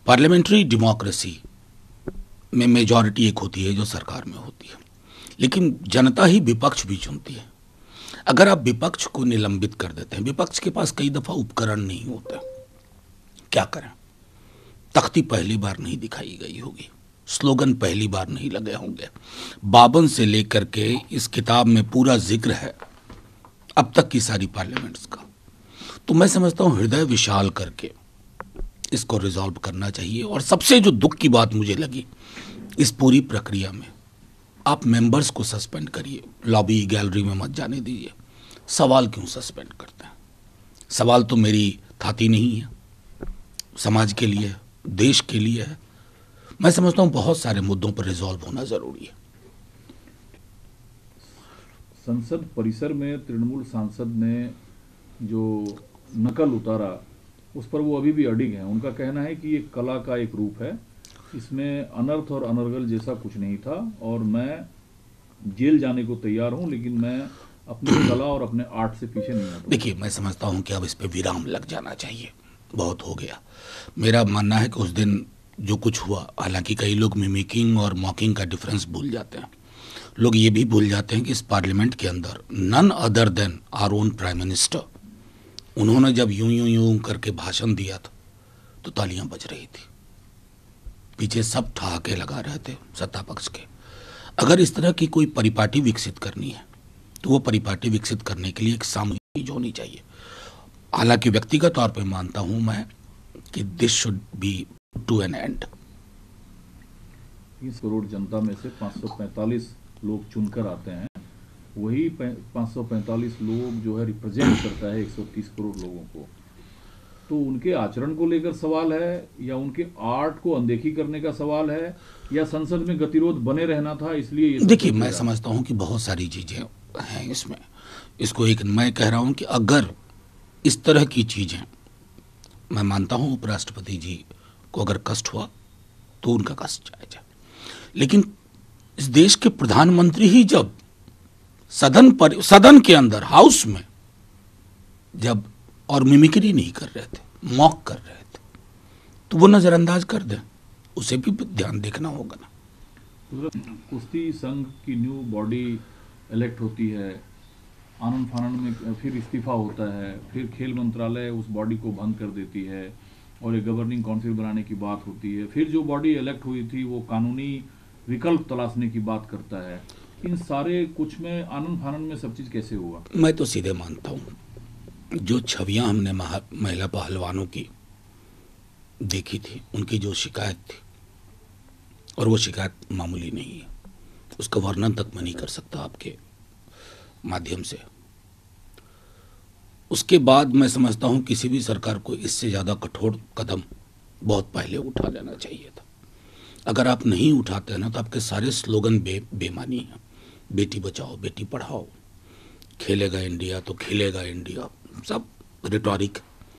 Parliamentary democracy में majority एक होती है जो सरकार में होती है, लेकिन जनता ही विपक्ष भी चुनती है। अगर आप विपक्ष को निलंबित कर देते हैं, विपक्ष के पास कई दफा उपकरण नहीं होते, क्या करें? तख्ती पहली बार नहीं दिखाई गई होगी, स्लोगन पहली बार नहीं लगे होंगे। 52 से लेकर के इस किताब में पूरा जिक्र है अब तक की सारी पार्लियामेंट्स का। तो मैं समझता हूं हृदय विशाल करके इसको रिजॉल्व करना चाहिए। और सबसे जो दुख की बात मुझे लगी इस पूरी प्रक्रिया में, आप मेंबर्स को सस्पेंड करिए, लॉबी गैलरी में मत जाने दीजिए। सवाल क्यों सस्पेंड करते हैं? सवाल तो मेरी थाती नहीं है, समाज के लिए, देश के लिए है। मैं समझता हूं बहुत सारे मुद्दों पर रिजॉल्व होना जरूरी है। संसद परिसर में तृणमूल सांसद ने जो नकल उतारा उस पर वो अभी भी अडिग हैं। उनका कहना है कि ये कला का एक रूप है, इसमें अनर्थ और अनर्गल जैसा कुछ नहीं था और मैं जेल जाने को तैयार हूं, लेकिन मैं अपनी कला और अपने आर्ट से पीछे नहीं हटूंगा। देखिए, मैं समझता हूं कि अब इस पे विराम लग जाना चाहिए, बहुत हो गया। मेरा मानना है कि उस दिन जो कुछ हुआ, हालांकि कई लोग मिमिकिंग और मॉकिंग का डिफरेंस भूल जाते हैं। लोग ये भी भूल जाते हैं कि इस पार्लियामेंट के अंदर none other than our own prime minister, उन्होंने जब यूं यूं यूं करके भाषण दिया था तो तालियां बज रही थी, पीछे सब ठहाके लगा रहे थे सत्ता पक्ष के। अगर इस तरह की कोई परिपाटी विकसित करनी है तो वो परिपाटी विकसित करने के लिए एक सामूहिक चीज होनी चाहिए। हालांकि व्यक्तिगत तौर पर मानता हूं मैं कि this should be to an end. 30 crore जनता में से 545 लोग चुनकर आते हैं, वही 545 लोग जो है रिप्रेजेंट करता है 130 करोड़ लोगों को। तो उनके आचरण को लेकर सवाल है, या उनके आर्ट को अनदेखी करने का सवाल है, या संसद में गतिरोध बने रहना था इसलिए ये? देखिए, मैं समझता हूं कि बहुत सारी चीजें हैं इसमें। इसको एक मैं कह रहा हूं कि अगर इस तरह की चीजें, मैं मानता हूं उपराष्ट्रपति जी को अगर कष्ट हुआ तो उनका कष्ट जायज है, लेकिन इस देश के प्रधानमंत्री ही जब सदन के अंदर, हाउस में जब और मिमिक्री नहीं कर रहे थे, मॉक कर रहे थे, तो वो नजरअंदाज कर दें, उसे भी ध्यान देखना होगा ना। कुश्ती संघ की न्यू बॉडी इलेक्ट होती है, आनंद फानंद में फिर इस्तीफा होता है, फिर खेल मंत्रालय उस बॉडी को भंग कर देती है और एक गवर्निंग काउंसिल बनाने की बात होती है। फिर जो बॉडी इलेक्ट हुई थी वो कानूनी विकल्प तलाशने की बात करता है। इन सारे कुछ में आनंद फानंद में सब चीज कैसे हुआ? मैं तो सीधे मानता हूं जो छवियां हमने महिला पहलवानों की देखी थी, उनकी जो शिकायत थी, और वो शिकायत मामूली नहीं है, उसका वर्णन तक मैं नहीं कर सकता आपके माध्यम से। उसके बाद मैं समझता हूं किसी भी सरकार को इससे ज्यादा कठोर कदम बहुत पहले उठा लेना चाहिए था। अगर आप नहीं उठाते हैं ना तो आपके सारे स्लोगन बेमानी हैं। बेटी बचाओ, बेटी पढ़ाओ, खेलेगा इंडिया तो खेलेगा इंडिया, सब रिटॉरिक